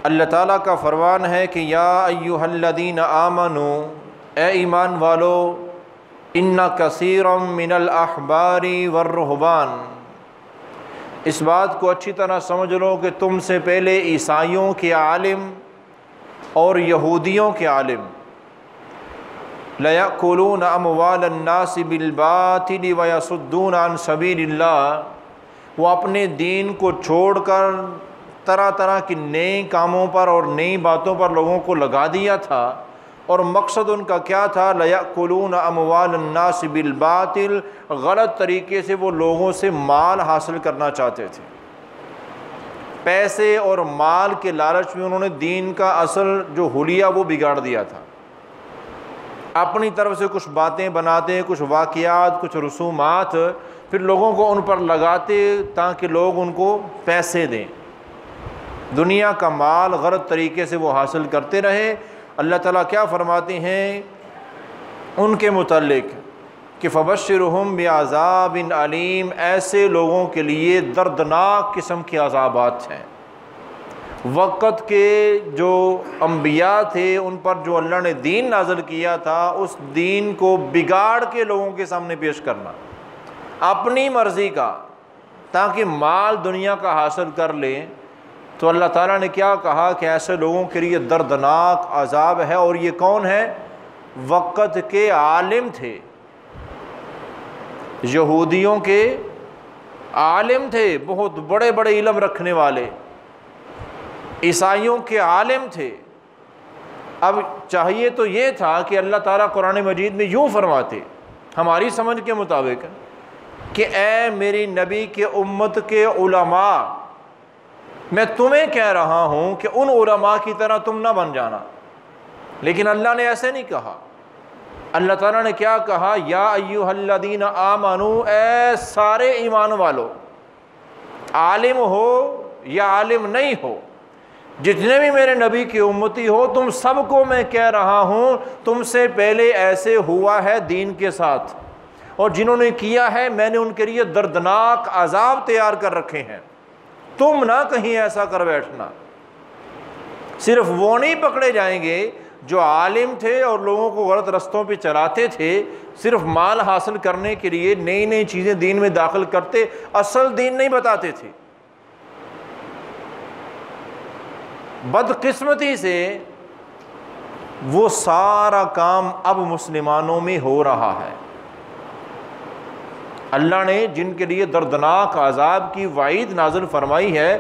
अल्लाह ताला का फरमान है कि या अय्युहल्लज़ीना आमनू, ए ईमान वालो, इन्ना कसीरम मिनल अहबारी वर्रुहबान, इस बात को अच्छी तरह समझ लो कि तुमसे पहले ईसाइयों के आलिम और यहूदियों के आलिम लयअकुलून अमवालन्नास बिलबातिल व यसुद्दून अन सबीलिल्लाह, वो अपने दीन को छोड़कर तरह तरह की नए कामों पर और नई बातों पर लोगों को लगा दिया था। और मकसद उनका क्या था? लयअकुलून अमवालन्नास बिलबातिल, गलत तरीके से वो लोगों से माल हासिल करना चाहते थे। पैसे और माल के लालच में उन्होंने दीन का असल जो हुलिया वो बिगाड़ दिया था। अपनी तरफ से कुछ बातें बनाते, कुछ वाक़ियात, कुछ रसूमात, फिर लोगों को उन पर लगाते ताकि लोग उनको पैसे दें। दुनिया का माल गलत तरीके से वो हासिल करते रहे। अल्लाह ताला क्या फरमाते हैं उनके मुतल्लिक कि फ़बश्शिरहुम बिअज़ाबिन अलीम, ऐसे लोगों के लिए दर्दनाक किस्म के अज़ाबात हैं। वक़्त के जो अम्बिया थे उन पर जो अल्लाह ने दीन नाज़िल किया था, उस दीन को बिगाड़ के लोगों के सामने पेश करना अपनी मर्ज़ी का, ताकि माल दुनिया का हासिल कर लें। तो अल्लाह ताला ने क्या कहा कि ऐसे लोगों के लिए दर्दनाक अज़ाब है। और ये कौन है? वक़्त के आलिम थे, यहूदियों के आलिम थे, बहुत बड़े बड़े इल्म रखने वाले, ईसाइयों के आलिम थे। अब चाहिए तो ये था कि अल्लाह ताला कुरान मजीद में यूँ फरमाते हमारी समझ के मुताबिक कि ए मेरी नबी के उम्मत के उलमा, मैं तुम्हें कह रहा हूँ कि उन उलमा की तरह तुम ना बन जाना। लेकिन अल्लाह ने ऐसे नहीं कहा। अल्लाह ताला ने क्या कहा? या अय्युहल्लज़ीना आमनू, ए सारे ईमान वालों, आलिम हो या आलिम नहीं हो, जितने भी मेरे नबी की उम्मती हो, तुम सबको मैं कह रहा हूँ तुमसे पहले ऐसे हुआ है दीन के साथ, और जिन्होंने किया है मैंने उनके लिए दर्दनाक अजाब तैयार कर रखे हैं। तुम ना कहीं ऐसा कर बैठना। सिर्फ वो नहीं पकड़े जाएंगे जो आलिम थे और लोगों को गलत रस्तों पे चलाते थे, सिर्फ माल हासिल करने के लिए नई नई चीज़ें दीन में दाखिल करते, असल दीन नहीं बताते थे। बदकिस्मती से वो सारा काम अब मुसलमानों में हो रहा है। अल्लाह ने जिनके लिए दर्दनाक अजाब की वाईद नाज़िल फरमाई है,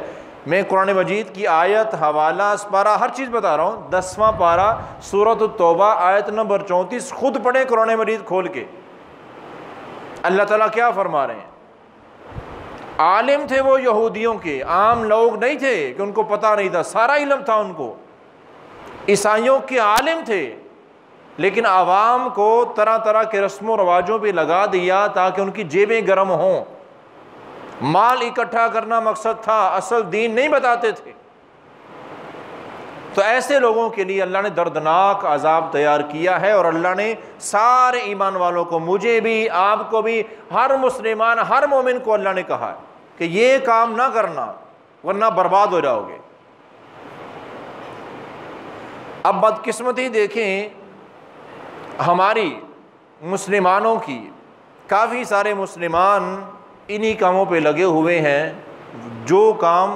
मैं कुरान मजीद की आयत, हवाला, पारा, हर चीज़ बता रहा हूँ। 10वां पारा सूरत तौबा आयत नंबर 34, खुद पढ़े कुरान मजीद खोल के। अल्लाह ताला क्या फरमा रहे हैं? आलिम थे वो यहूदियों के, आम लोग नहीं थे कि उनको पता नहीं था, सारा इल्म था उनको। ईसाइयों के आलिम थे, लेकिन आवाम को तरह तरह के रस्मों रवाजों पे लगा दिया ताकि उनकी जेबें गर्म हों। माल इकट्ठा करना मकसद था, असल दीन नहीं बताते थे। तो ऐसे लोगों के लिए अल्लाह ने दर्दनाक अजाब तैयार किया है। और अल्लाह ने सारे ईमान वालों को, मुझे भी, आपको भी, हर मुसलमान, हर मोमिन को अल्लाह ने कहा कि ये काम ना करना वरना बर्बाद हो जाओगे। अब बदकिस्मती देखें हमारी मुसलमानों की, काफ़ी सारे मुसलमान इन्हीं कामों पे लगे हुए हैं जो काम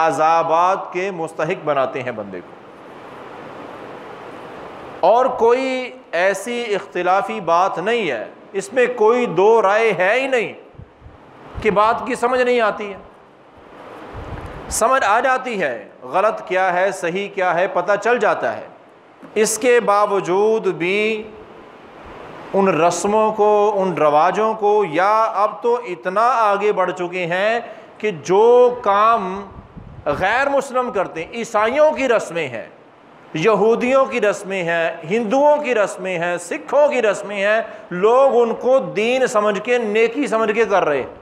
अज़ाबात के मुस्तहिक बनाते हैं बंदे को। और कोई ऐसी इख्तिलाफी बात नहीं है, इसमें कोई दो राय है ही नहीं कि बात की समझ नहीं आती है। समझ आ जाती है, गलत क्या है सही क्या है पता चल जाता है। इसके बावजूद भी उन रस्मों को, उन रवाजों को, या अब तो इतना आगे बढ़ चुके हैं कि जो काम गैर मुस्लिम करते हैं, ईसाइयों की रस्में हैं, यहूदियों की रस्में हैं, हिंदुओं की रस्में हैं, सिखों की रस्में हैं, लोग उनको दीन समझ के, नेकी समझ के कर रहे हैं।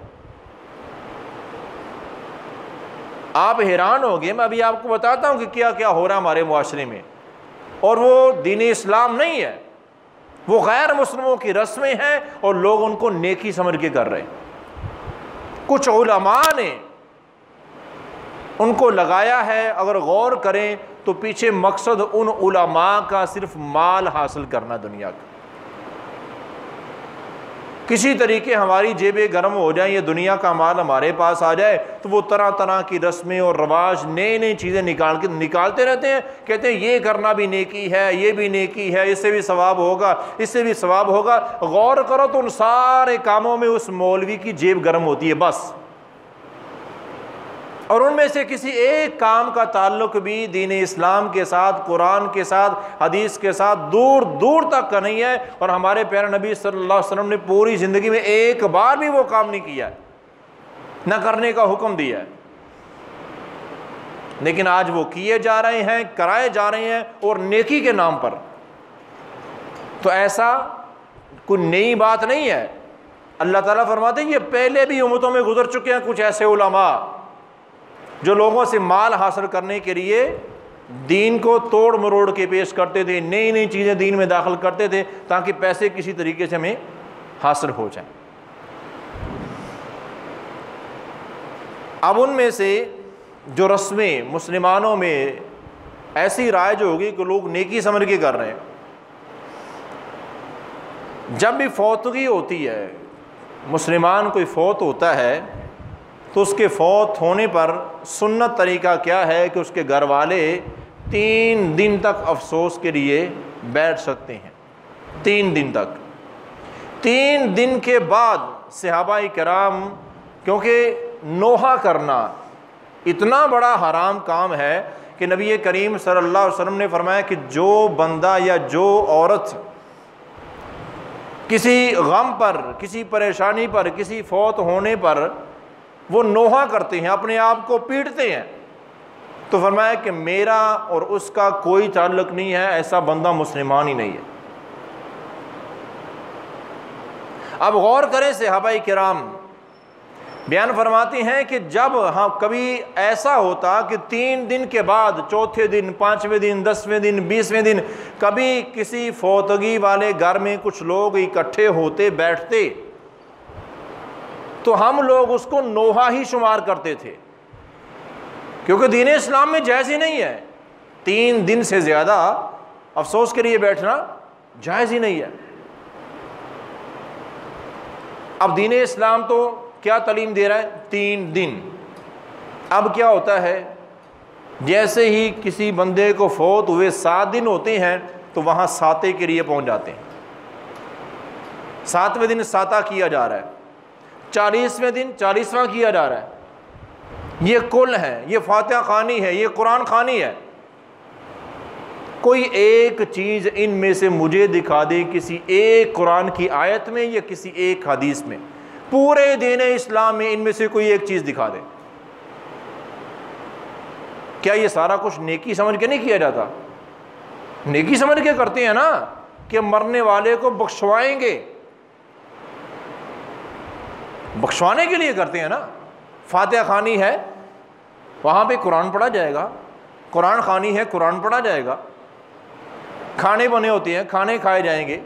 आप हैरान हो गए। मैं अभी आपको बताता हूँ कि क्या क्या हो रहा है हमारे मुआशरे में। और वो दीन इस्लाम नहीं है, वो गैर मुस्लिमों की रस्में हैं और लोग उनको नेकी समझ के कर रहे हैं। कुछ उलमा ने उनको लगाया है। अगर गौर करें तो पीछे मकसद उन उलमा का सिर्फ माल हासिल करना दुनिया का। किसी तरीके हमारी जेबें गर्म हो जाएं, ये दुनिया का माल हमारे पास आ जाए, तो वो तरह तरह की रस्में और रवाज, नई नई चीज़ें निकालते रहते हैं। कहते हैं ये करना भी नेकी है, ये भी नेकी है, इससे भी सवाब होगा, इससे भी सवाब होगा। गौर करो तो उन सारे कामों में उस मौलवी की जेब गर्म होती है बस। और उनमें से किसी एक काम का ताल्लुक भी दीन इस्लाम के साथ, कुरान के साथ, हदीस के साथ दूर दूर तक का नहीं है। और हमारे प्यारे नबी सल्लल्लाहु अलैहि वसल्लम ने पूरी ज़िंदगी में एक बार भी वो काम नहीं किया है, न करने का हुक्म दिया है। लेकिन आज वो किए जा रहे हैं, कराए जा रहे हैं, और नेकी के नाम पर। तो ऐसा कोई नई बात नहीं है। अल्लाह ताला फरमाते हैं ये पहले भी उम्मतों में गुजर चुके हैं कुछ ऐसे उलमा जो लोगों से माल हासिल करने के लिए दीन को तोड़ मरोड़ के पेश करते थे, नई नई चीज़ें दीन में दाखिल करते थे ताकि पैसे किसी तरीके से हमें हासिल हो जाए। अब उनमें से जो रस्में मुसलमानों में ऐसी राइज होगी कि लोग नेकी समझ के कर रहे हैं। जब भी फौतगी होती है, मुसलमान कोई फौत होता है, तो उसके फौत होने पर सुन्नत तरीका क्या है कि उसके घर वाले 3 दिन तक अफसोस के लिए बैठ सकते हैं। 3 दिन तक। 3 दिन के बाद सहाबाए किराम, क्योंकि नोहा करना इतना बड़ा हराम काम है कि नबी करीम सल्लल्लाहु अलैहि वसल्लम ने फरमाया कि जो बंदा या जो औरत किसी गम पर, किसी परेशानी पर, किसी फौत होने पर वो नोहा करते हैं, अपने आप को पीटते हैं, तो फरमाया कि मेरा और उसका कोई ताल्लुक नहीं है, ऐसा बंदा मुसलमान ही नहीं है। अब गौर करें, सहाबाए किराम बयान फरमाते हैं कि जब कभी ऐसा होता कि 3 दिन के बाद, चौथे दिन, 5वें दिन, 10वें दिन, 20वें दिन, कभी किसी फौतगी वाले घर में कुछ लोग इकट्ठे होते, बैठते, तो हम लोग उसको नोहा ही शुमार करते थे, क्योंकि दीन इस्लाम में जायज़ ही नहीं है। 3 दिन से ज़्यादा अफसोस के लिए बैठना जायज़ ही नहीं है। अब दीन इस्लाम तो क्या तालीम दे रहा है? 3 दिन। अब क्या होता है, जैसे ही किसी बंदे को फौत हुए 7 दिन होते हैं तो वहाँ साते के लिए पहुँच जाते हैं। 7वें दिन साता किया जा रहा है, 40वें दिन 40वां किया जा रहा है। ये कुल है, ये फातिहा खानी है, ये कुरान खानी है। कोई एक चीज़ इनमें से मुझे दिखा दे, किसी एक कुरान की आयत में या किसी एक हदीस में, पूरे दीन इस्लाम में इनमें से कोई एक चीज़ दिखा दे। क्या ये सारा कुछ नेकी समझ के नहीं किया जाता? नेकी समझ के करते हैं ना, कि मरने वाले को बख्शवाएंगे, बख्शवाने के लिए करते हैं ना। फातिहा खानी है, वहाँ पे कुरान पढ़ा जाएगा, कुरान खानी है, कुरान पढ़ा जाएगा, खाने बने होते हैं, खाने खाए जाएंगे।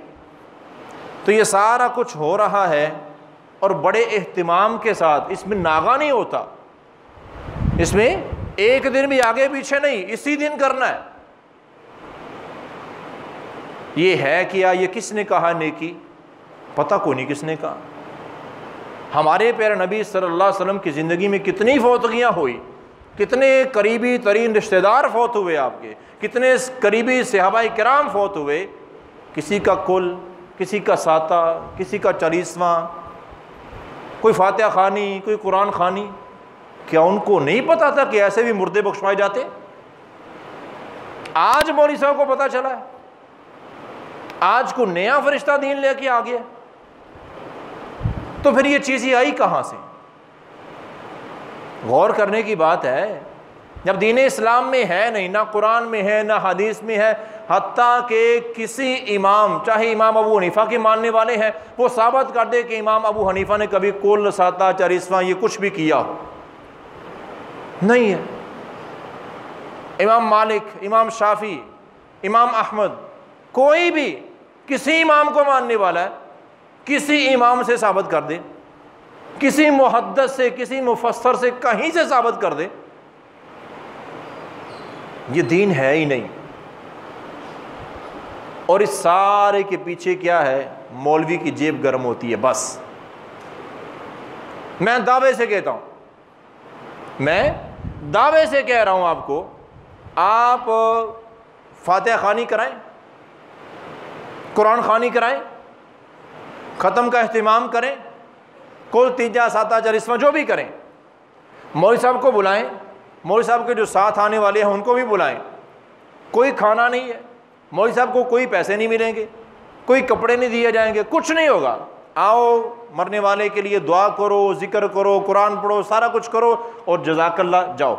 तो ये सारा कुछ हो रहा है और बड़े एहतिमाम के साथ, इसमें नागा नहीं होता, इसमें एक दिन भी आगे पीछे नहीं, इसी दिन करना है। ये है क्या? ये किसने कहा नेकी? पता को नहीं किसने कहा। हमारे प्यारे नबी सल्लल्लाहु अलैहि वसल्लम की ज़िंदगी में कितनी फौतगियाँ हुई, कितने करीबी तरीन रिश्तेदार फौत हुए आपके, कितने करीबी सहाबाए किराम फौत हुए। किसी का कुल, किसी का साता, किसी का 40वां, कोई फातिहा खानी, कोई कुरान खानी। क्या उनको नहीं पता था कि ऐसे भी मुर्दे बख्शवाए जाते? आज मौलवी साहब को पता चला है, आज को नया फरिश्ता दीन लेके आ गया। तो फिर ये चीज़ें आई कहाँ से? गौर करने की बात है। जब दीन इस्लाम में है नहीं, ना कुरान में है, ना हदीस में है, हत्ता कि किसी इमाम, चाहे इमाम अबू हनीफा के मानने वाले हैं, वो साबित कर दे कि इमाम अबू हनीफा ने कभी कुल, साता, 40वां ये कुछ भी किया हो, नहीं है। इमाम मालिक, इमाम शाफी, इमाम अहमद, कोई भी किसी इमाम को मानने वाला है, किसी इमाम से साबित कर दे, किसी मुहद्दिस से, किसी मुफस्सर से, कहीं से साबित कर दे ये दीन है ही नहीं। और इस सारे के पीछे क्या है? मौलवी की जेब गर्म होती है बस। मैं दावे से कहता हूं, मैं दावे से कह रहा हूं आपको, आप फातिहा खानी कराएं, कुरान खानी कराएं, ख़त्म का अहतमाम करें, कुल तीजा साता चरिस्मा जो भी करें, मौलवी साहब को बुलाएं, मौलवी साहब के जो साथ आने वाले हैं उनको भी बुलाएं। कोई खाना नहीं है, मौलवी साहब को कोई पैसे नहीं मिलेंगे, कोई कपड़े नहीं दिए जाएंगे, कुछ नहीं होगा। आओ, मरने वाले के लिए दुआ करो, जिक्र करो, कुरान पढ़ो, सारा कुछ करो और जज़ाकल्लाह जाओ।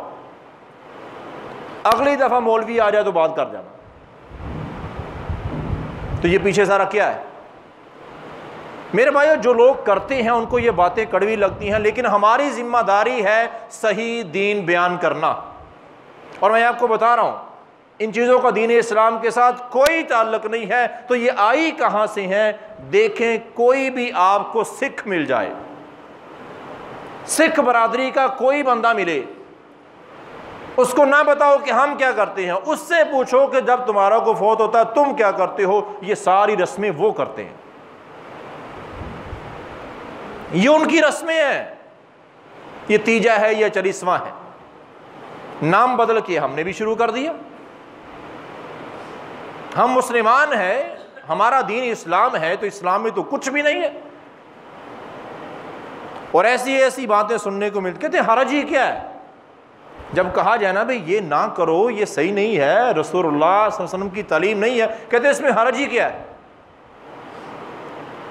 अगली दफ़ा मौलवी आ जाए तो बात कर जाना। तो ये पीछे सारा क्या है? मेरे भाइयों, जो लोग करते हैं उनको ये बातें कड़वी लगती हैं, लेकिन हमारी जिम्मेदारी है सही दीन बयान करना। और मैं आपको बता रहा हूं, इन चीज़ों का दीन इस्लाम के साथ कोई ताल्लुक नहीं है। तो ये आई कहां से है? देखें, कोई भी आपको सिख मिल जाए, सिख बरादरी का कोई बंदा मिले, उसको ना बताओ कि हम क्या करते हैं, उससे पूछो कि जब तुम्हारा को फौत होता है तुम क्या करते हो। ये सारी रस्में वो करते हैं, ये उनकी रस्में हैं। ये तीजा है या चरिस्मा है, नाम बदल के हमने भी शुरू कर दिया। हम मुसलमान हैं, हमारा दीन इस्लाम है, तो इस्लाम में तो कुछ भी नहीं है। और ऐसी ऐसी बातें सुनने को मिलती, कहते हरज ही क्या है? जब कहा जाए ना भाई ये ना करो, ये सही नहीं है, रसूलुल्लाह सल्लल्लाहु अलैहि वसल्लम की तालीम नहीं है, कहते इसमें हरज ही क्या है?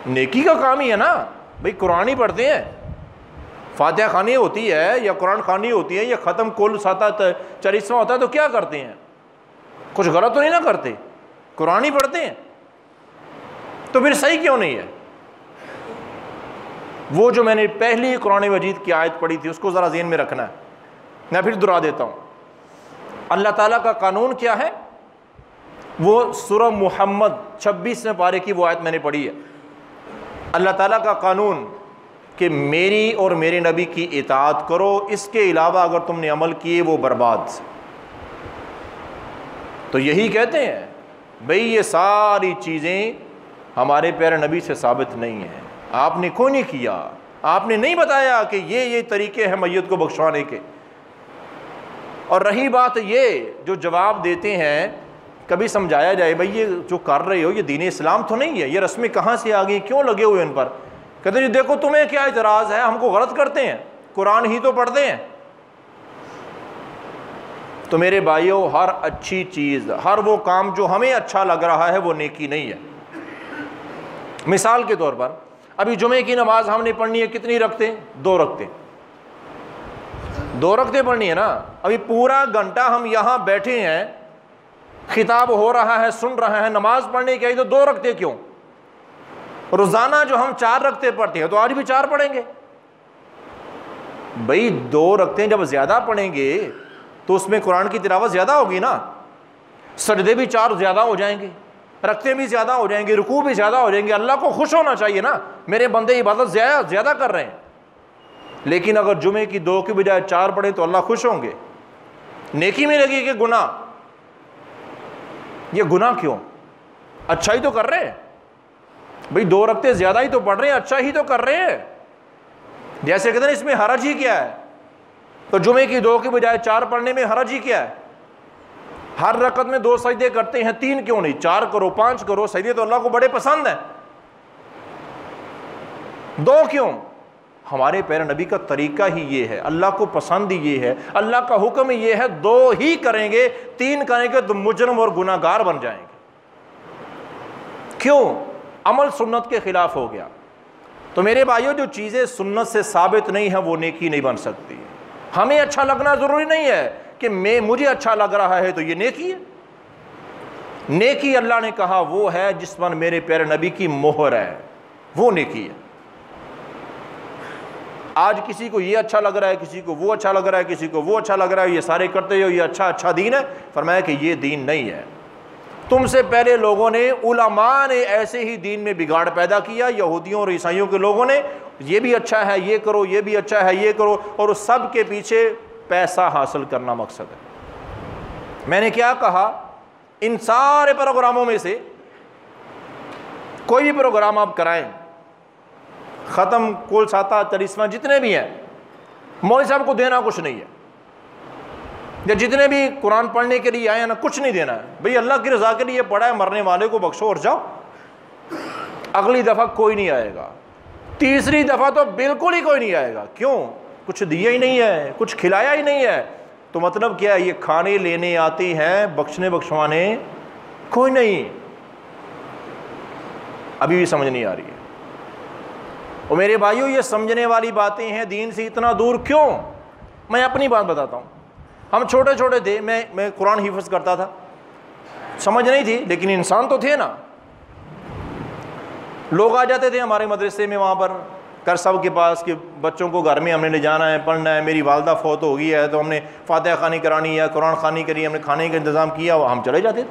नेकी का काम ही है ना भाई। कुरान ही पढ़ते हैं, फातिहा खानी होती है या कुरान खानी होती है या ख़त्म कुल साता चरिस्मा होता है, तो क्या करते हैं? कुछ गलत तो नहीं ना करते, कुरान ही पढ़ते हैं। तो फिर सही क्यों नहीं है? वो जो मैंने पहली कुरान मजीद की आयत पढ़ी थी उसको ज़रा ज़हन में रखना है। मैं फिर दोहरा देता हूँ, अल्लाह ताला का कानून क्या है? वो सूरह मुहम्मद 26वें पारे की वो आयत मैंने पढ़ी है। अल्लाह ताला का कानून कि मेरी और मेरे नबी की इताअत करो, इसके अलावा अगर तुमने अमल किए वो बर्बाद। तो यही कहते हैं भाई ये सारी चीज़ें हमारे प्यारे नबी से साबित नहीं है। आपने क्यों नहीं किया? आपने नहीं बताया कि ये तरीके हैं मैयत को बख्शवाने के। और रही बात ये जो जवाब देते हैं, कभी समझाया जाए भाई ये जो कर रहे हो ये दीन इस्लाम तो नहीं है, ये रस्में कहाँ से आ गई, क्यों लगे हुए इन पर? कहते हैं देखो तुम्हें क्या इतराज़ है, हमको गलत करते हैं, कुरान ही तो पढ़ते हैं। तो मेरे भाइयों, हर अच्छी चीज़, हर वो काम जो हमें अच्छा लग रहा है वो नेकी नहीं है। मिसाल के तौर पर अभी जुमे की नमाज हमने पढ़नी है, कितनी रखते? 2 रखते, 2 रखते पढ़नी है ना। अभी पूरा घंटा हम यहाँ बैठे हैं, खिताब हो रहा है, सुन रहे हैं, नमाज पढ़ने के, तो 2 रखते क्यों? रोज़ाना जो हम 4 रखते पढ़ते हैं तो आज भी 4 पढ़ेंगे। भाई 2 रखते जब ज़्यादा पढ़ेंगे तो उसमें कुरान की तिलावत ज़्यादा होगी ना, सजदे भी 4 ज़्यादा हो जाएंगे, रखते भी ज़्यादा हो जाएंगे, रुकू भी ज़्यादा हो जाएंगे। अल्लाह को खुश होना चाहिए ना, मेरे बंदे इबादत ज़्यादा कर रहे हैं। लेकिन अगर जुमे की 2 की बजाय 4 पढ़े तो अल्लाह खुश होंगे, नेकी मिलेगी कि गुनाह? ये गुनाह क्यों? अच्छा ही तो कर रहे हैं भाई, 2 रखते ज़्यादा ही तो पढ़ रहे हैं, अच्छा ही तो कर रहे हैं। जैसे कहते हैं इसमें हरज ही क्या है? तो जुमे की 2 की बजाय 4 पढ़ने में हरज ही क्या है? हर रकत में 2 सजदे करते हैं, 3 क्यों नहीं? 4 करो, 5 करो, सजदे तो अल्लाह को बड़े पसंद है। 2 क्यों? हमारे प्यारे नबी का तरीका ही ये है, अल्लाह को पसंद ही ये है, अल्लाह का हुक्म ही ये है, 2 ही करेंगे, 3 करेंगे तो मुजरम और गुनाहगार बन जाएंगे। क्यों? अमल सुन्नत के खिलाफ हो गया। तो मेरे भाइयों, जो चीज़ें सुन्नत से साबित नहीं है वो नेकी नहीं बन सकती। हमें अच्छा लगना ज़रूरी नहीं है कि मुझे अच्छा लग रहा है तो ये नेकी है। नेकी अल्लाह ने कहा वो है जिस पर मेरे प्यारे नबी की मोहर है, वो नेकी है। आज किसी को ये अच्छा लग रहा है, किसी को वो अच्छा लग रहा है, किसी को वो अच्छा लग रहा है, ये सारे करते हो, ये अच्छा दीन है। फरमाया कि ये दीन नहीं है। तुमसे पहले लोगों ने, उलमा ने ऐसे ही दीन में बिगाड़ पैदा किया। यहूदियों और ईसाइयों के लोगों ने ये भी अच्छा है ये करो, ये भी अच्छा है ये करो, और उस सब के पीछे पैसा हासिल करना मकसद है। मैंने क्या कहा, इन सारे प्रोग्रामों में से कोई भी प्रोग्राम आप कराएं, ख़त्म कुल साता तरिस्मा जितने भी हैं, मौलवी साहब को देना कुछ नहीं है, या जितने भी कुरान पढ़ने के लिए आए हैं ना, कुछ नहीं देना है। भाई अल्लाह की रज़ा के लिए पढ़ा है, मरने वाले को बख्शो और जाओ। अगली दफ़ा कोई नहीं आएगा, तीसरी दफ़ा तो बिल्कुल ही कोई नहीं आएगा। क्यों? कुछ दिया ही नहीं है, कुछ खिलाया ही नहीं है। तो मतलब क्या है, ये खाने लेने आती हैं, बख्शने बख्शवाने कोई नहीं। अभी भी समझ नहीं आ रही है। और मेरे भाइयों, ये समझने वाली बातें हैं, दीन से इतना दूर क्यों? मैं अपनी बात बताता हूँ। हम छोटे छोटे थे, मैं कुरान हिफ्ज़ करता था, समझ नहीं थी, लेकिन इंसान तो थे ना। लोग आ जाते थे हमारे मदरसे में, वहाँ पर कर साहब के पास कि बच्चों को घर में हमने ले जाना है, पढ़ना है, मेरी वालदा फौत हो गई है, तो हमने फातिहा खानी करानी है, कुरान खानी करी, हमने खाने का इंतज़ाम किया, हम चले जाते थे।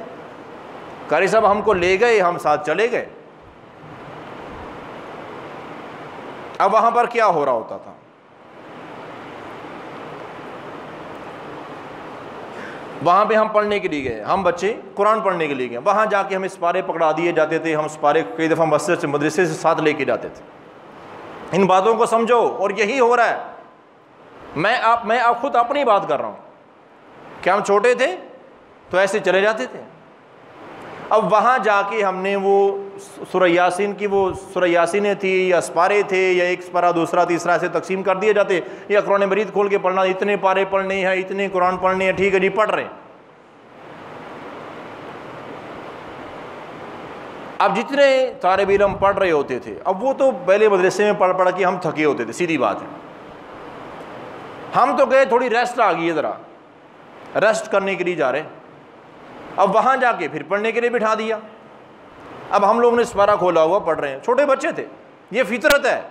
कारी साहब हमको ले गए, हम साथ चले गए। अब वहाँ पर क्या हो रहा होता था, वहाँ पे हम पढ़ने के लिए गए, हम बच्चे कुरान पढ़ने के लिए गए, वहाँ जाके हमें सिपारे पकड़ा दिए जाते थे। हम सिपारे कई दफ़ा मस्जिद से मदरसे से साथ लेके जाते थे। इन बातों को समझो, और यही हो रहा है। मैं आप खुद अपनी बात कर रहा हूँ कि हम छोटे थे तो ऐसे चले जाते थे। अब वहाँ जाके हमने वो सूरह यासीन की, वो सूरह यासीनें थी या सिपारे थे, या एक सिपारा दूसरा तीसरा ऐसे तकसीम कर दिए जाते, या कुरान मजीद खोल के पढ़ना, इतने पारे पढ़ने हैं, इतने कुरान पढ़ने हैं, ठीक है जी, पढ़ रहे हैं। अब जितने तालिब इल्म पढ़ रहे होते थे, अब वो तो पहले मदरसे में पढ़ पढ़ के हम थके होते थे, सीधी बात है। हम तो गए, थोड़ी रेस्ट आ गई है, ज़रा रेस्ट करने के लिए जा रहे। अब वहाँ जाके फिर पढ़ने के लिए बिठा दिया। अब हम लोग ने सिपारा खोला हुआ, पढ़ रहे हैं, छोटे बच्चे थे, ये फितरत है,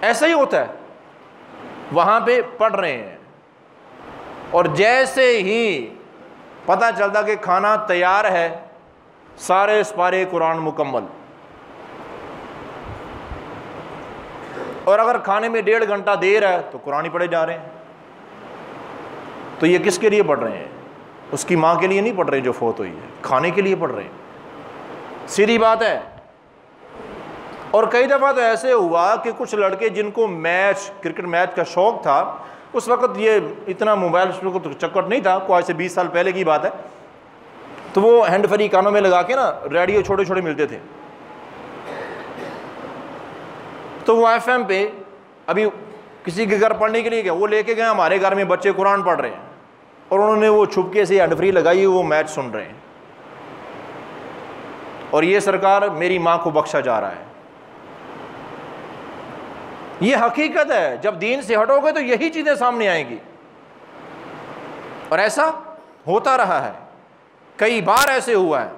ऐसा ही होता है। वहाँ पे पढ़ रहे हैं, और जैसे ही पता चलता कि खाना तैयार है, सारे सिपारे कुरान मुकम्मल। और अगर खाने में 1.5 घंटा देर है तो कुरान ही पढ़े जा रहे हैं। तो ये किसके लिए पढ़ रहे हैं? उसकी माँ के लिए नहीं पढ़ रहे जो फौत हुई है, खाने के लिए पढ़ रहे हैं। सीधी बात है। और कई दफ़ा तो ऐसे हुआ कि कुछ लड़के जिनको मैच, क्रिकेट मैच का शौक़ था, उस वक़्त ये इतना मोबाइल को तो चक्कर नहीं था, कोई से 20 साल पहले की बात है, तो वो हैंड फ्री कानों में लगा के ना रेडियो छोटे छोटे मिलते थे, तो वो FM पे अभी किसी के घर पढ़ने के लिए गया, वो लेके गए, हमारे घर में बच्चे कुरान पढ़ रहे हैं, और उन्होंने वो छुपके से हैंड फ्री लगाई, वो मैच सुन रहे हैं, और ये सरकार मेरी माँ को बख्शा जा रहा है। ये हकीकत है। जब दीन से हटोगे तो यही चीज़ें सामने आएंगी, और ऐसा होता रहा है, कई बार ऐसे हुआ है।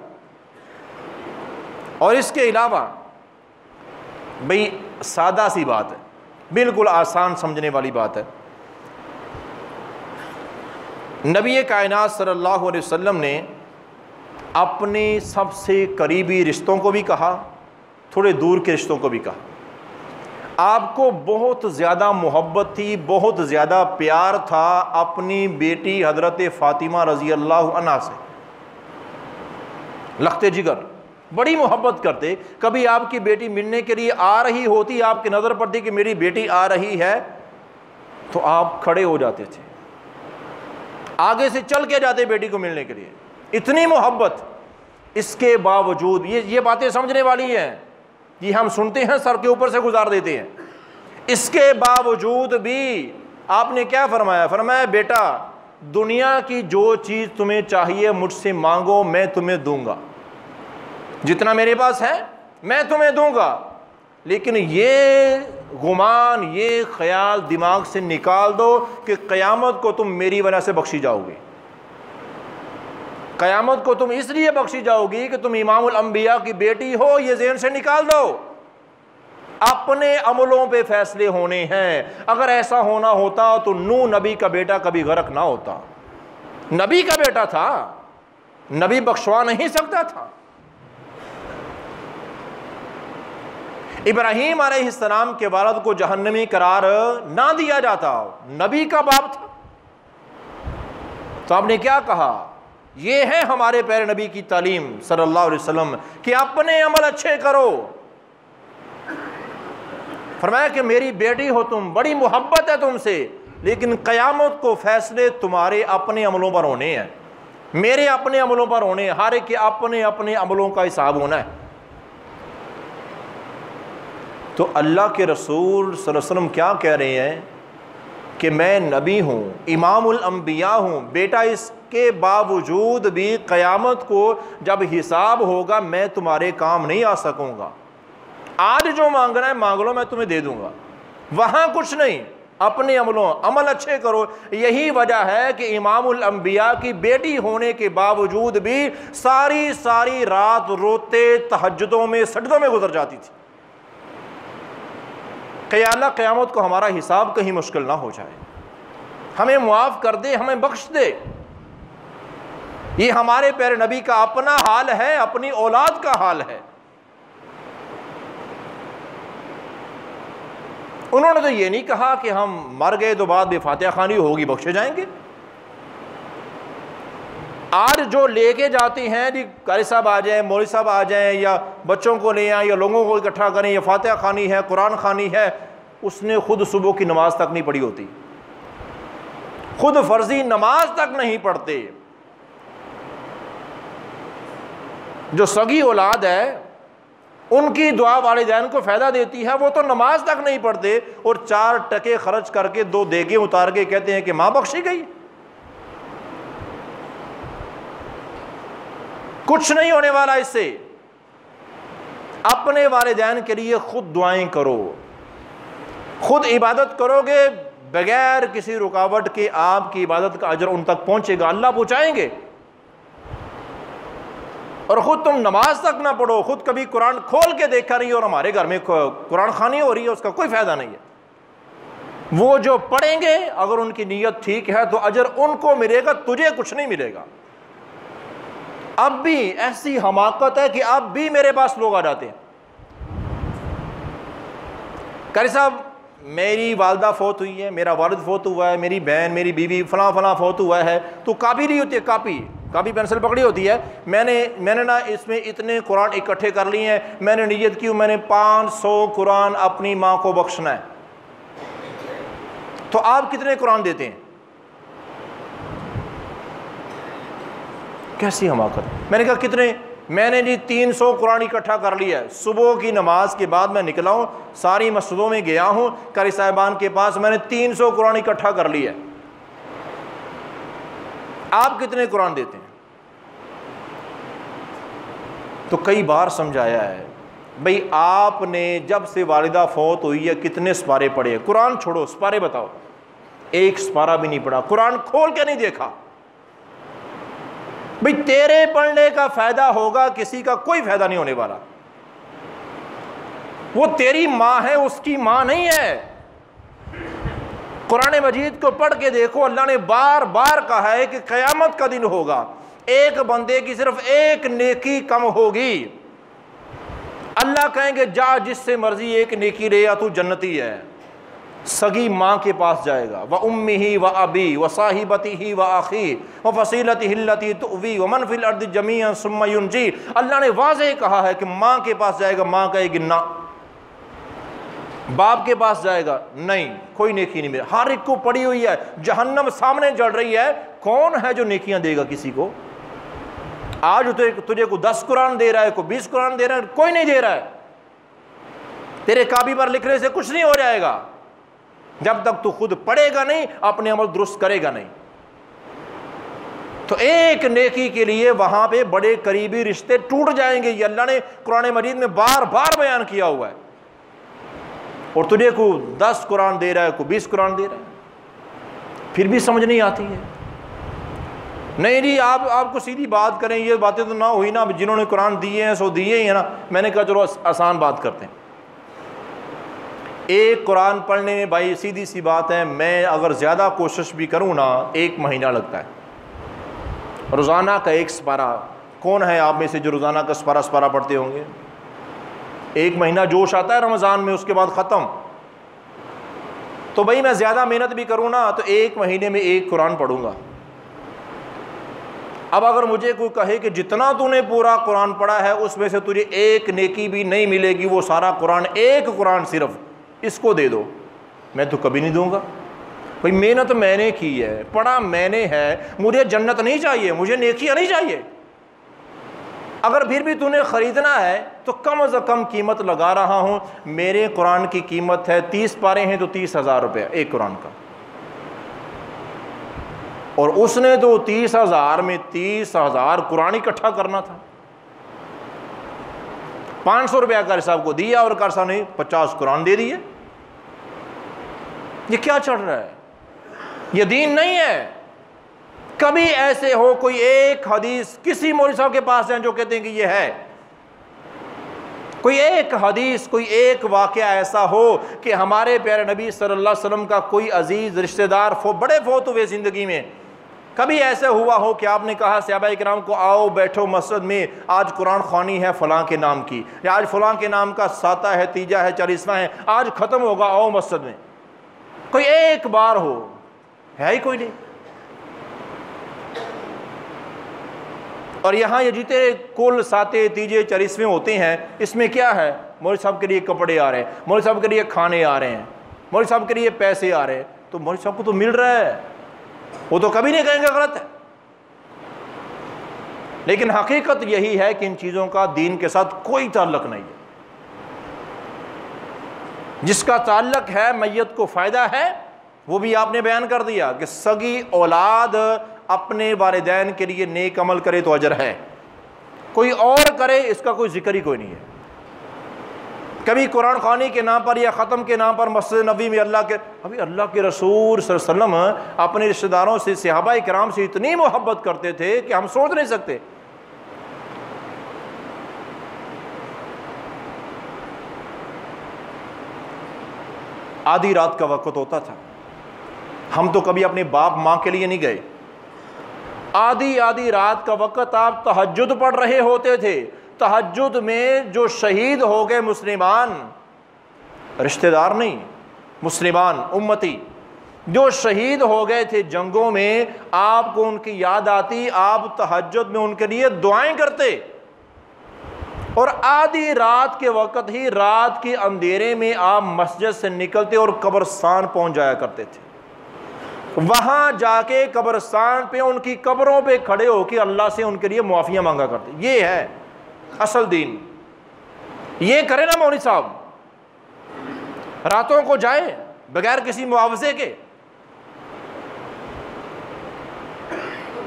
और इसके अलावा भाई सादा सी बात है, बिल्कुल आसान समझने वाली बात है। नबी कायनात सल्लल्लाहु अलैहि वसल्लम ने अपने सबसे करीबी रिश्तों को भी कहा, थोड़े दूर के रिश्तों को भी कहा। आपको बहुत ज़्यादा मोहब्बत थी, बहुत ज़्यादा प्यार था अपनी बेटी हज़रत फ़ातिमा रज़ी अल्लाह अन्हा से, लख्ते जिगर, बड़ी मोहब्बत करते। कभी आपकी बेटी मिलने के लिए आ रही होती, आपकी नज़र पड़ती कि मेरी बेटी आ रही है, तो आप खड़े हो जाते थे, आगे से चल के जाते बेटी को मिलने के लिए, इतनी मोहब्बत। इसके बावजूद ये बातें समझने वाली हैं, ये हम सुनते हैं, सर के ऊपर से गुजार देते हैं। इसके बावजूद भी आपने क्या फरमाया? फरमाया बेटा, दुनिया की जो चीज़ तुम्हें चाहिए मुझसे मांगो, मैं तुम्हें दूंगा, जितना मेरे पास है मैं तुम्हें दूंगा, लेकिन ये गुमान, ये ख्याल दिमाग से निकाल दो कि क़यामत को तुम मेरी वजह से बख्शी जाओगे। क़यामत को तुम इसलिए बख्शी जाओगी कि तुम इमामुल अंबिया की बेटी हो, ये ज़हन से निकाल दो। अपने अमलों पे फैसले होने हैं। अगर ऐसा होना होता तो नूह नबी का बेटा कभी गर्क ना होता। नबी का बेटा था, नबी बख्शवा नहीं सकता था। इब्राहीम अलैहिस्सलाम के वालिद को जहन्नमी करार ना दिया जाता, नबी का बाप था। तो आपने क्या कहा? ये है हमारे प्यारे नबी की तालीम सल्लल्लाहु अलैहि वसल्लम कि अपने अमल अच्छे करो। फरमाया कि मेरी बेटी हो तुम, बड़ी मोहब्बत है तुमसे, लेकिन क़यामत को फैसले तुम्हारे अपने अमलों पर होने हैं, मेरे अपने अमलों पर होने हैं। हर एक के अपने अपने अमलों का हिसाब होना है। तो अल्लाह के रसूल सल्लल्लाहु अलैहि वसल्लम क्या कह रहे हैं कि मैं नबी हूँ, इमामुल अंबिया हूँ, बेटा इसके बावजूद भी क़यामत को जब हिसाब होगा मैं तुम्हारे काम नहीं आ सकूँगा। आज जो मांगना है मांग लो, मैं तुम्हें दे दूँगा, वहाँ कुछ नहीं, अपने अमल अच्छे करो। यही वजह है कि इमामुल अंबिया की बेटी होने के बावजूद भी सारी सारी रात रोते तहज्जुदों में सजदों में गुजर जाती थी कि या अल्लाह क़यामत को हमारा हिसाब कहीं मुश्किल ना हो जाए, हमें मुआफ़ कर दे, हमें बख्श दे। ये हमारे प्यारे नबी का अपना हाल है, अपनी औलाद का हाल है। उन्होंने तो ये नहीं कहा कि हम मर गए तो बाद में फातिहा खानी होगी, बख्शे जाएंगे। आज जो लेके जाते हैं जी, कारी साहब आ जाएं, मौलवी साहब आ जाएं, या बच्चों को ले आएं, या लोगों को इकट्ठा करें, या फातिहा खानी है, कुरान खानी है, उसने खुद सुबह की नमाज तक नहीं पढ़ी होती, खुद फर्जी नमाज तक नहीं पढ़ते। जो सगी औलाद है उनकी दुआ वालिदैन को फ़ायदा देती है, वो तो नमाज तक नहीं पढ़ते और 4 टके खर्च करके 2 देगे उतार के कहते हैं कि माँ बख्शी गई। कुछ नहीं होने वाला इससे। अपने वालिदैन के लिए खुद दुआएं करो, खुद इबादत करोगे, बगैर किसी रुकावट के आपकी इबादत का अजर उन तक पहुंचेगा, अल्लाह पहुंचाएंगे। और ख़ुद तुम नमाज तक ना पढ़ो, ख़ुद कभी कुरान खोल के देखा नहीं और हमारे घर में कुरान खानी हो रही है, उसका कोई फ़ायदा नहीं है। वो जो पढ़ेंगे अगर उनकी नीयत ठीक है तो अजर उनको मिलेगा, तुझे कुछ नहीं मिलेगा। अब भी ऐसी हमाकत है कि अब भी मेरे पास लोग आ जाते हैं, कारी साहब मेरी वालदा फौत हुई है, मेरा वालिद फौत हुआ है, मेरी बहन, मेरी बीवी फलां फलां फौत हुआ है, तो कापी नहीं होती है, कापी पेंसिल पकड़ी होती है, मैंने ना इसमें इतने कुरान इकट्ठे कर लिए हैं, मैंने नियत की मैंने 500 कुरान अपनी माँ को बख्शना है। तो आप कितने कुरान देते हैं? कैसी हमाकत। मैंने कहा कितने? मैंने जी 300 कुरान इकट्ठा कर लिया है। सुबह की नमाज के बाद मैं निकला हूँ, सारी मस्जिदों में गया हूँ, कारी साहिबान के पास मैंने 300 कुरान इकट्ठा कर लिया है। आप कितने कुरान देते हैं? तो कई बार समझाया है, भाई आपने जब से वालिदा फौत हुई है कितने सपारे पढ़े हैं? कुरान छोड़ो, सपारे बताओ। एक सपारा भी नहीं पढ़ा, कुरान खोल के नहीं देखा। भाई तेरे पढ़ने का फायदा होगा, किसी का कोई फायदा नहीं होने वाला। वो तेरी माँ है, उसकी माँ नहीं है। कुरान मजीद को पढ़ के देखो, अल्लाह ने बार बार कहा है कि क़यामत का दिन होगा, एक बंदे की सिर्फ एक नेकी कम होगी। अल्लाह कहेंगे जा जिससे मर्जी एक नेकी ले आ, तू जन्नती है। सगी माँ के पास जाएगा, व उम्मिही व अबी व साहिबतिही व आखी व फसीलतिही अल्लती तुवी व मन फिल अर्दि जमीअन सुम्मा युनजी। अल्लाह ने वाज़ेह कहा है कि माँ के पास जाएगा, माँ कहेगी ना। बाप के पास जाएगा, नहीं, कोई नेकी नहीं मिले। हर एक को पड़ी हुई है, जहन्नम सामने जल रही है, कौन है जो नेकियां देगा किसी को? आज तुझे को 10 कुरान दे रहा है, को 20 कुरान दे रहा है, कोई नहीं दे रहा है। तेरे कापी पर लिखने से कुछ नहीं हो जाएगा जब तक तू खुद पढ़ेगा नहीं, अपने अमल दुरुस्त करेगा नहीं। तो एक नेकी के लिए वहां पे बड़े करीबी रिश्ते टूट जाएंगे। ये अल्लाह ने कुरान मजीद में बार बार बयान किया हुआ है। और तुझे को 10 कुरान दे रहा है, को 20 कुरान दे रहा है, फिर भी समझ नहीं आती है। नहीं जी आपको सीधी बात करें, ये बातें तो ना हुई ना, जिन्होंने कुरान दिए हैं सो दिए ही है ना। मैंने कहा चलो आसान बात करते हैं। एक कुरान पढ़ने में भाई सीधी सी बात है, मैं अगर ज़्यादा कोशिश भी करूँ ना 1 महीना लगता है। रोज़ाना का 1 सपारा, कौन है आप में से जो रोज़ाना का सपारा पढ़ते होंगे? 1 महीना जोश आता है रमज़ान में, उसके बाद ख़त्म। तो भाई मैं ज़्यादा मेहनत भी करूँ ना तो 1 महीने में 1 कुरान पढ़ूँगा। अब अगर मुझे कोई कहे कि जितना तूने पूरा कुरान पढ़ा है उसमें से तुझे एक नेकी भी नहीं मिलेगी, वो सारा कुरान, एक कुरान सिर्फ, इसको दे दो, मैं तो कभी नहीं दूंगा। भाई मेहनत मैंने की है, पढ़ा मैंने है, मुझे जन्नत नहीं चाहिए, मुझे नेकियां नहीं चाहिए। अगर फिर भी तूने ख़रीदना है तो कम से कम कीमत लगा रहा हूँ। मेरे कुरान की कीमत है 30 पारे हैं तो 30,000 रुपये एक कुरान का, और उसने तो 30,000 में 30,000 कुरान इकट्ठा करना था। 500 रुपया कर साहब को दिया और कर साहब ने 50 कुरान दे दिए। ये क्या चल रहा है? ये दीन नहीं है। कभी ऐसे हो कोई एक हदीस किसी मौलवी साहब के पास जाए जो कहते हैं कि ये है, कोई एक हदीस, कोई एक वाक़या ऐसा हो कि हमारे प्यारे नबी सल्लल्लाहु अलैहि वसल्लम का कोई अजीज़ रिश्तेदार बड़े फौत हुए ज़िंदगी में, कभी ऐसा हुआ हो कि आपने कहा सहाबा इकराम को आओ बैठो मस्जिद में, आज कुरान ख़वानी है फ़लाँ के नाम की, या आज फ़लाँ के नाम का साता है, तीजा है, 40वां है, आज ख़त्म होगा, आओ मस्जिद में। कोई एक बार हो, है ही कोई नहीं। और यहाँ ये जितने कुल साते तीजे 40वें होते हैं, इसमें क्या है? मौलवी साहब के लिए कपड़े आ रहे हैं, मौलवी साहब के लिए खाने आ रहे हैं, मौलवी साहब के लिए पैसे आ रहे हैं, तो मौलवी साहब को तो मिल रहा है, वो तो कभी नहीं कहेंगे गलत है। लेकिन हकीकत यही है कि इन चीज़ों का दीन के साथ कोई ताल्लुक नहीं है। जिसका ताल्लुक है, मैयत को फ़ायदा है, वो भी आपने बयान कर दिया कि सगी औलाद अपने वालिदैन के लिए नेक अमल करे तो अजर है, कोई और करे इसका कोई जिक्र ही कोई नहीं है। कभी कुरान ख़वानी के नाम पर या ख़त्म के नाम पर मस्जिद नबी में अल्लाह के रसूल सल्लल्लाहु अलैहि वसल्लम अपने रिश्तेदारों से, सहाबा इकराम से इतनी मोहब्बत करते थे कि हम सोच नहीं सकते। आधी रात का वक्त होता था, हम तो कभी अपने बाप माँ के लिए नहीं गए, आधी आधी रात का वक्त आप तहज्जुद पढ़ रहे होते थे। तहज्जुद में जो शहीद हो गए मुसलमान, रिश्तेदार नहीं, मुसलमान उम्मती जो शहीद हो गए थे जंगों में, आपको उनकी याद आती, आप तहज्जुद में उनके लिए दुआएं करते, और आधी रात के वक्त ही, रात के अंधेरे में आप मस्जिद से निकलते और कब्रिस्तान पहुंच जाया करते थे। वहां जाके कब्रिस्तान पे उनकी कब्रों पे खड़े होकर अल्लाह से उनके लिए मुआफिया मांगा करते। ये है असल दीन। ये करे ना मौलवी साहब, रातों को जाए बगैर किसी मुआवजे के,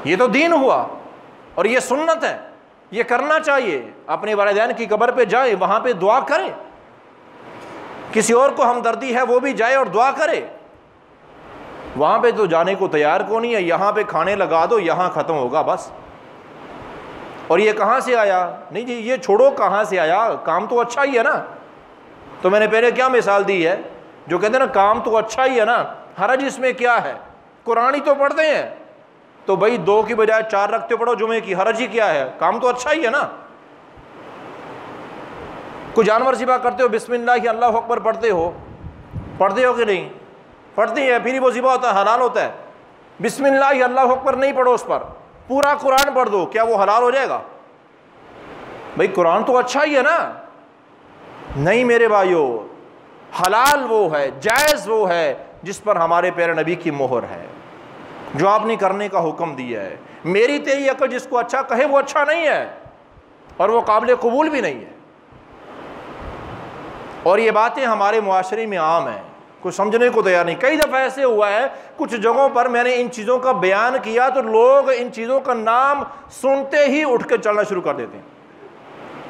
ये तो दीन हुआ और ये सुन्नत है, ये करना चाहिए। अपने वालिदैन की कब्र पे जाए, वहां पे दुआ करे, किसी और को हमदर्दी है वो भी जाए और दुआ करे। वहां पे तो जाने को तैयार कौन नहीं है। यहाँ पे खाने लगा दो, यहाँ ख़त्म होगा बस। और ये कहाँ से आया? नहीं जी ये छोड़ो, कहाँ से आया, काम तो अच्छा ही है ना। तो मैंने पहले क्या मिसाल दी है, जो कहते हैं ना काम तो अच्छा ही है ना, हरज इसमें क्या है, कुरान ही तो पढ़ते हैं, तो भाई 2 की बजाय 4 रखते पढ़ो जुमे की, हरज ही क्या है, काम तो अच्छा ही है ना। कोई जानवर ज़िबा करते हो, बिस्मिल्लाह अल्लाहु अकबर पढ़ते हो कि नहीं? पढ़ती है, फिर वो ज़िबा होता है, हलाल होता है। बिस्मिल्लाह अल्लाहु अकबर नहीं पढ़ो, उस पर पूरा कुरान पढ़ दो, क्या वो हलाल हो जाएगा? भाई कुरान तो अच्छा ही है ना। नहीं मेरे भाइयों, हलाल वो है, जायज़ वो है जिस पर हमारे प्यारे नबी की मोहर है, जो आपने करने का हुक्म दिया है। मेरी तेरी अकल जिसको अच्छा कहे वो अच्छा नहीं है और वो काबिल कबूल भी नहीं है। और ये बातें हमारे मुआशरे में आम हैं, कुछ समझने को तैयार नहीं। कई दफ़ा ऐसे हुआ है, कुछ जगहों पर मैंने इन चीज़ों का बयान किया तो लोग इन चीज़ों का नाम सुनते ही उठ कर चलना शुरू कर देते हैं,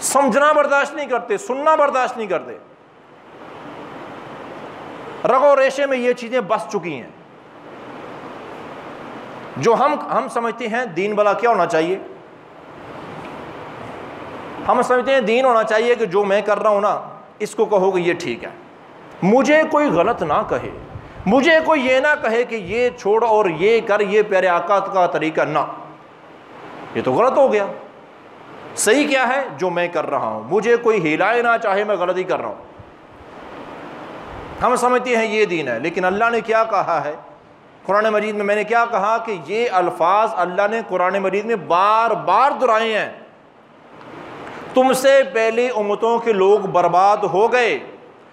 समझना बर्दाश्त नहीं करते, सुनना बर्दाश्त नहीं करते। रगो रेशे में ये चीज़ें बस चुकी हैं। जो हम समझते हैं दीन भला क्या होना चाहिए, हम समझते हैं दीन होना चाहिए कि जो मैं कर रहा हूं ना इसको कहो कि ये ठीक है, मुझे कोई गलत ना कहे, मुझे कोई ये ना कहे कि ये छोड़ और ये कर, ये प्यारे आका का तरीका ना, ये तो गलत हो गया। सही क्या है? जो मैं कर रहा हूं, मुझे कोई हिलाए ना, चाहे मैं गलती कर रहा हूं। हम समझते हैं ये दीन है, लेकिन अल्लाह ने क्या कहा है कुरान मजीद में मैंने क्या कहा कि ये अल्फाज अल्लाह ने कुरान मजीद में बार बार दोहराए हैं। तुमसे पहले उम्मतों के लोग बर्बाद हो गए,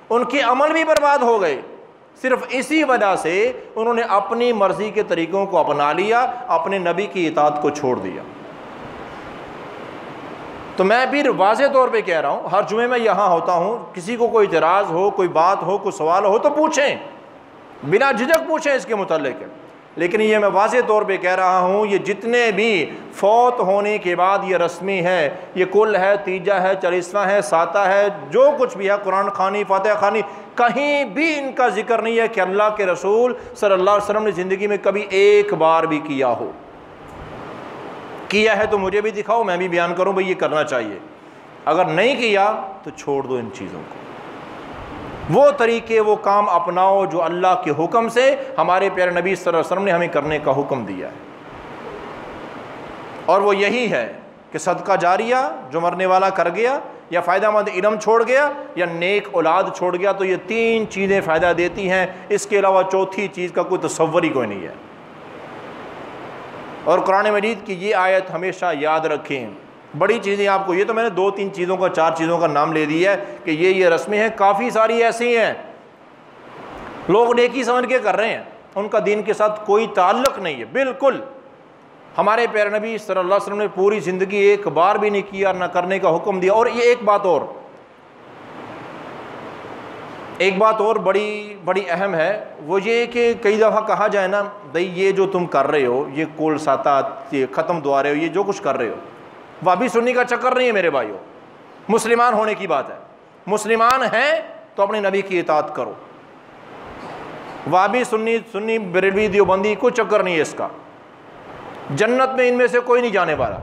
उनके अमल भी बर्बाद हो गए, सिर्फ इसी वजह से उन्होंने अपनी मर्जी के तरीक़ों को अपना लिया, अपने नबी की इताअत को छोड़ दिया। तो मैं भी वाज़े तौर पे कह रहा हूँ, हर जुमे में यहाँ होता हूँ, किसी को कोई इतराज़ हो, कोई बात हो, कोई सवाल हो तो पूछें, बिना झिझक पूछें इसके मुताल्लिक़। लेकिन ये मैं वाज़े तौर पे कह रहा हूँ, ये जितने भी फौत होने के बाद ये रस्मी है, ये कुल है, तीजा है, चलीसवां है, साता है, जो कुछ भी है, कुरान खानी, फातिहा खानी, कहीं भी इनका जिक्र नहीं है कि अल्लाह के रसूल सल्लल्लाहु अलैहि वसल्लम ने ज़िंदगी में कभी एक बार भी किया हो। किया है तो मुझे भी दिखाओ, मैं भी बयान करूँ भाई ये करना चाहिए। अगर नहीं किया तो छोड़ दो इन चीज़ों को, वो तरीके वो काम अपनाओ जो अल्लाह के हुक्म से हमारे प्यारे नबी सल्लल्लाहु अलैहि वसल्लम ने हमें करने का हुक्म दिया है। और वो यही है कि सदका जारिया जो मरने वाला कर गया, या फ़ायदामंद इल्म छोड़ गया, या नेक औलाद छोड़ गया, तो ये तीन चीज़ें फ़ायदा देती हैं। इसके अलावा चौथी चीज़ का कोई तसव्वुर ही कोई नहीं है। और कुरान मजीद की ये आयत हमेशा याद रखें, बड़ी चीज़ें आपको, ये तो मैंने 2-3 चीज़ों का, 4 चीज़ों का नाम ले दिया है कि ये रस्में हैं, काफ़ी सारी ऐसी हैं लोग नेकी समझ के कर रहे हैं, उनका दीन के साथ कोई ताल्लुक़ नहीं है बिल्कुल। हमारे प्यारे नबी सल्लल्लाहु अलैहि वसल्लम ने पूरी ज़िंदगी एक बार भी नहीं किया, ना करने का हुक्म दिया। और ये एक बात और बड़ी बड़ी अहम है, वो ये कि कई दफ़ा कहा जाए ना, भाई ये जो तुम कर रहे हो, ये कुल साता ख़त्म दुआ रहे हो, ये जो कुछ कर रहे हो, वाबी सुन्नी का चक्कर नहीं है मेरे भाइयों, मुसलमान होने की बात है। मुसलमान हैं तो अपने नबी की इताअत करो। वाबी सुन्नी बरेलवी देवबंदी कोई चक्कर नहीं है इसका। जन्नत में इनमें से कोई नहीं जाने वाला।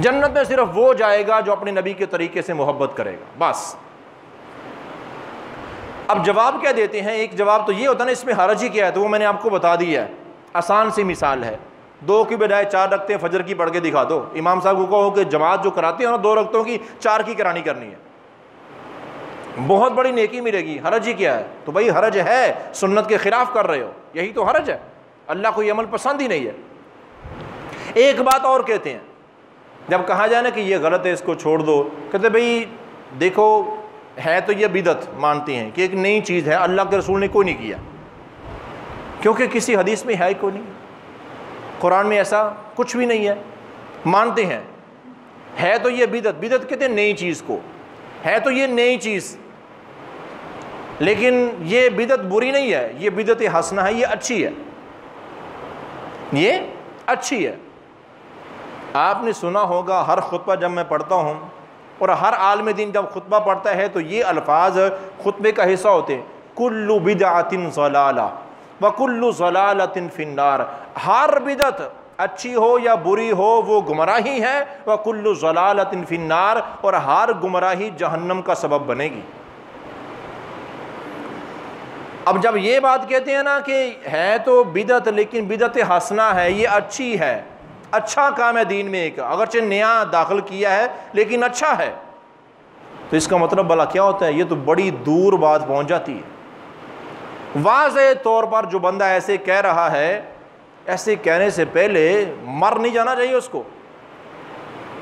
जन्नत में सिर्फ वो जाएगा जो अपने नबी के तरीके से मोहब्बत करेगा, बस। अब जवाब क्या देते हैं? एक जवाब तो ये होता है ना, इसमें हरज ही क्या है, तो वो मैंने आपको बता दिया है। आसान सी मिसाल है, 2 की बजाय 4 रखते हैं, फजर की पढ़ के दिखा दो। इमाम साहब को कहो कि जमात जो कराते हो ना 2 रखतों की, 4 की करानी करनी है, बहुत बड़ी नेकी मिलेगी। हरज ही क्या है? तो भाई हरज है, सुन्नत के खिलाफ कर रहे हो, यही तो हरज है। अल्लाह को ये अमल पसंद ही नहीं है। एक बात और कहते हैं, जब कहा जाए ना कि ये गलत है, इसको छोड़ दो, कहते भाई देखो है तो ये बिदअत मानती हैं कि एक नई चीज़ है, अल्लाह के रसूल ने कोई नहीं किया, क्योंकि किसी हदीस में है कोई नहीं, कुरान में ऐसा कुछ भी नहीं है। मानते हैं है तो ये बिदअत कहते हैं नई चीज़ को, है तो ये नई चीज़, लेकिन ये बिदअत बुरी नहीं है, ये बिदअत हसना है, ये अच्छी है, ये अच्छी है। आपने सुना होगा, हर खुतबा जब मैं पढ़ता हूँ और हर आलम दीन जब खुतबा पढ़ता है तो ये अल्फाज खुतबे का हिस्सा होते हैं, कुल्लु बिदअतिन ज़लाला व कुल्लु ज़लालतिन फिन्नार। हर बिदअत अच्छी हो या बुरी हो वो गुमराही है, व कुल्लु ज़लालतिन फिन्नार, और हर गुमराही जहन्नम का सबब बनेगी। अब जब ये बात कहते हैं ना कि है तो बिदअत लेकिन बिदअत हसना है, ये अच्छी है, अच्छा काम है दीन में, एक अगरचे नया दाखिल किया है लेकिन अच्छा है, तो इसका मतलब भला क्या होता है? ये तो बड़ी दूर बात पहुंच जाती है। वाज़े तौर पर जो बंदा ऐसे कह रहा है, ऐसे कहने से पहले मर नहीं जाना चाहिए उसको।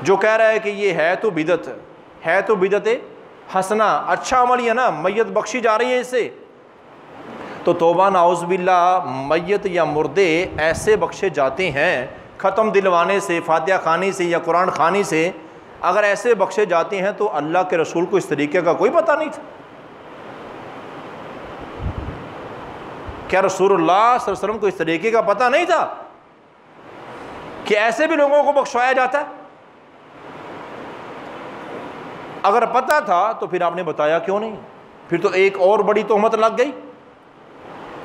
जो कह रहा है कि ये है तो बिदअत हसना, अच्छा अमल है ना, मैयत बख्शी जा रही है इससे, तो तौबा नाउज़ बिल्लाह, मैयत या मुर्दे ऐसे बख्शे जाते हैं ख़त्म दिलवाने से, फातिहा खानी से या कुरान खानी से। अगर ऐसे बख्शे जाते हैं तो अल्लाह के रसूल को इस तरीके का कोई पता नहीं था? क्या रसूलुल्लाह सल्लल्लाहु अलैहि वसल्लम को इस तरीके का पता नहीं था कि ऐसे भी लोगों को बख्शवाया जाता है? अगर पता था तो फिर आपने बताया क्यों नहीं? फिर तो एक और बड़ी तोहमत लग गई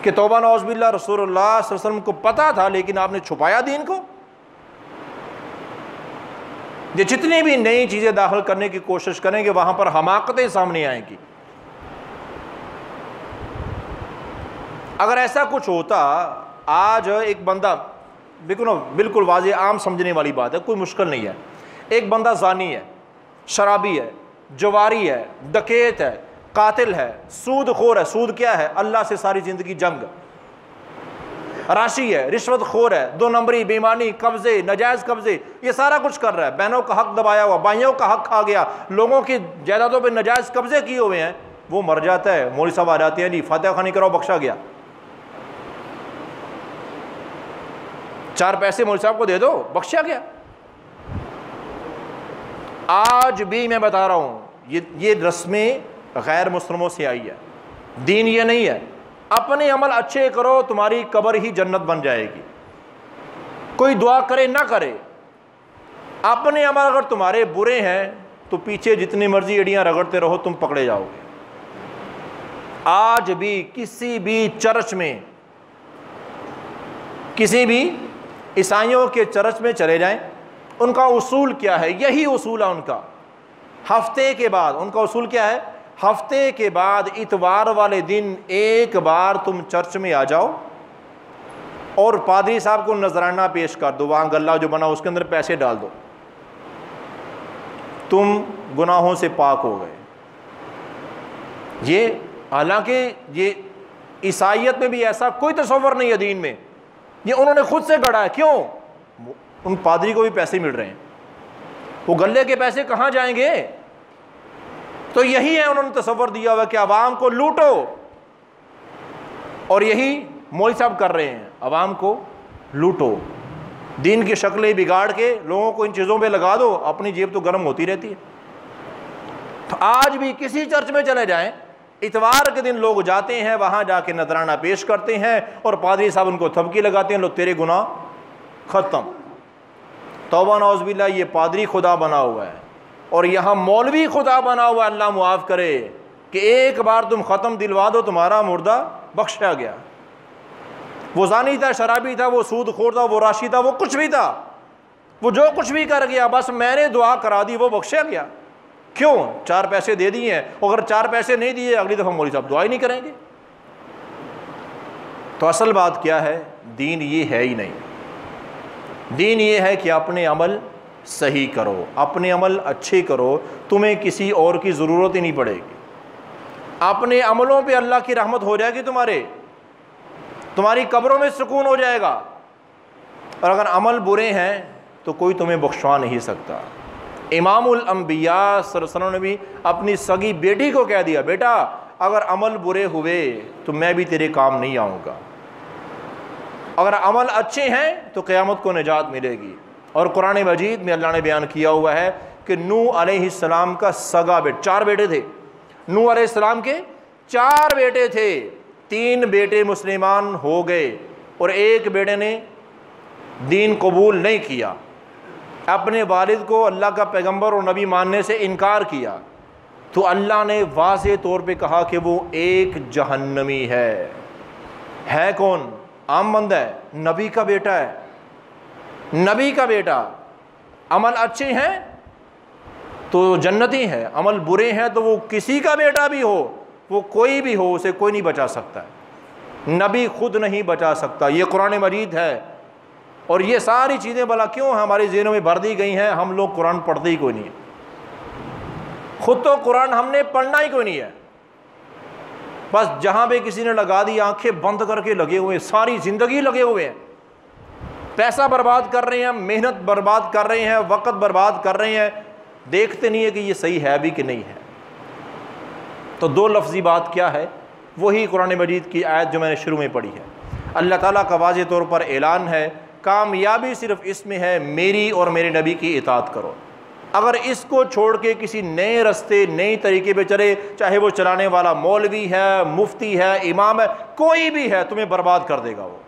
कि तौबा नौज़ बिल्लाह, रसूलुल्लाह सल्लल्लाहु अलैहि वसल्लम को पता था लेकिन आपने छुपाया दीन को। ये जितनी भी नई चीज़ें दाखिल करने की कोशिश करेंगे वहाँ पर हमाकतें सामने आएंगी। अगर ऐसा कुछ होता, आज एक बंदा, बिल्कुल वाज़ेह आम समझने वाली बात है, कोई मुश्किल नहीं है, एक बंदा ज़ानी है, शराबी है, जवारी है, डकैत है, कातिल है, सूद खोर है। सूद क्या है? अल्लाह से सारी ज़िंदगी जंग, राशि है, रिश्वत खोर है, 2 नंबरी, बेईमानी, कब्जे, नाजायज़ कब्जे, ये सारा कुछ कर रहा है। बहनों का हक दबाया हुआ, भाइयों का हक खा गया, लोगों की जायदादों पे नाजायज़ कब्जे किए हुए हैं। वो मर जाता है, मौलवी साहब आ जाते हैं, जी फातिहा खानी कराओ, बख्शा गया। 4 पैसे मौलवी साहब को दे दो, बख्शा गया। आज भी मैं बता रहा हूँ, ये रस्में गैर मुस्लिमों से आई है। दीन ये नहीं है अपने अमल अच्छे करो तुम्हारी कब्र ही जन्नत बन जाएगी। कोई दुआ करे ना करे, अपने अमल अगर तुम्हारे बुरे हैं तो पीछे जितनी मर्जी एड़ियां रगड़ते रहो, तुम पकड़े जाओगे। आज भी किसी भी चर्च में, किसी भी ईसाइयों के चर्च में चले जाएं, उनका उसूल क्या है? यही उसूल है उनका। हफ्ते के बाद उनका उसूल क्या है? हफ्ते के बाद इतवार वाले दिन एक बार तुम चर्च में आ जाओ और पादरी साहब को नजराना पेश कर दो, वहां गल्ला जो बना उसके अंदर पैसे डाल दो, तुम गुनाहों से पाक हो गए। ये हालांकि ये ईसाइयत में भी ऐसा कोई तसव्वुर नहीं है दीन में, ये उन्होंने खुद से गढ़ा है। क्यों? उन पादरी को भी पैसे मिल रहे हैं, वो गल्ले के पैसे कहाँ जाएंगे? तो यही है, उन्होंने तसव्वुर दिया हुआ कि आवाम को लूटो, और यही मौलवी साहब कर रहे हैं, आवाम को लूटो, दीन की शक्लें बिगाड़ के लोगों को इन चीज़ों पे लगा दो, अपनी जेब तो गर्म होती रहती है। तो आज भी किसी चर्च में चले जाएं, इतवार के दिन लोग जाते हैं, वहाँ जाके नजराना पेश करते हैं और पादरी साहब उनको थपकी लगाते हैं, लो तेरे गुनाह ख़त्म। तौबा नौज़ बिल्लाह, ये पादरी खुदा बना हुआ है और यहाँ मौलवी खुदा बना हुआ। अल्लाह मुआफ़ करे कि एक बार तुम ख़त्म दिलवा दो, तुम्हारा मुर्दा बख्शा गया। वो ज़ानी था, शराबी था, वो सूदखोर था, वो राशि था, वो कुछ भी था, वो जो कुछ भी कर गया, बस मैंने दुआ करा दी, वो बख्शा गया। क्यों? 4 पैसे दे दिए हैं, अगर 4 पैसे नहीं दिए अगली दफ़ा मौलवी साहब दुआ ही नहीं करेंगे। तो असल बात क्या है? दीन ये है ही नहीं। दीन ये है कि अपने अमल सही करो, अपने अमल अच्छे करो, तुम्हें किसी और की ज़रूरत ही नहीं पड़ेगी। अपने अमलों पे अल्लाह की रहमत हो जाएगी, तुम्हारी कब्रों में सुकून हो जाएगा। और अगर अमल बुरे हैं तो कोई तुम्हें बख्शवा नहीं सकता। इमामुल अंबिया सल्लल्लाहु अलैहि वसल्लम ने भी अपनी सगी बेटी को कह दिया, बेटा अगर अमल बुरे हुए तो मैं भी तेरे काम नहीं आऊँगा, अगर अमल अच्छे हैं तो क़यामत को निजात मिलेगी। और कुरान मजीद में अल्लाह ने बयान किया हुआ है कि नूह अलैहिस्सलाम का सगा बेटा, 4 बेटे थे। नूह अलैहिस्सलाम के 4 बेटे थे, 3 बेटे मुसलमान हो गए और एक बेटे ने दीन कबूल नहीं किया, अपने वालिद को अल्लाह का पैगंबर और नबी मानने से इनकार किया। तो अल्लाह ने वाज़े तौर पे कहा कि वो एक जहन्नमी है कौन? आम बंदा है, नबी का बेटा है, नबी का बेटा। अमल अच्छे हैं तो जन्नती है, अमल बुरे हैं तो वो किसी का बेटा भी हो, वो कोई भी हो, उसे कोई नहीं बचा सकता है, नबी खुद नहीं बचा सकता। ये कुरान मजीद है। और ये सारी चीज़ें भला क्यों हमारे ज़हनों में भर दी गई हैं? हम लोग कुरान पढ़ते ही कोई नहीं है, खुद तो कुरान हमने पढ़ना ही कोई नहीं है। बस जहाँ पे किसी ने लगा दी, आंखें बंद करके लगे हुए, सारी ज़िंदगी लगे हुए हैं, पैसा बर्बाद कर रहे हैं, मेहनत बर्बाद कर रहे हैं, वक़्त बर्बाद कर रहे हैं, देखते नहीं है कि ये सही है भी कि नहीं है। तो 2 लफ्ज़ी बात क्या है? वही कुरान मजीद की आयत जो मैंने शुरू में पढ़ी है। अल्लाह ताला का वाज़े तौर पर ऐलान है, कामयाबी सिर्फ इसमें है मेरी और मेरे नबी की इताअत करो। अगर इसको छोड़ के किसी नए रास्ते, नए तरीके पे चले, चाहे वो चलाने वाला मौलवी है, मुफ्ती है, इमाम है, कोई भी है, तुम्हें बर्बाद कर देगा वो।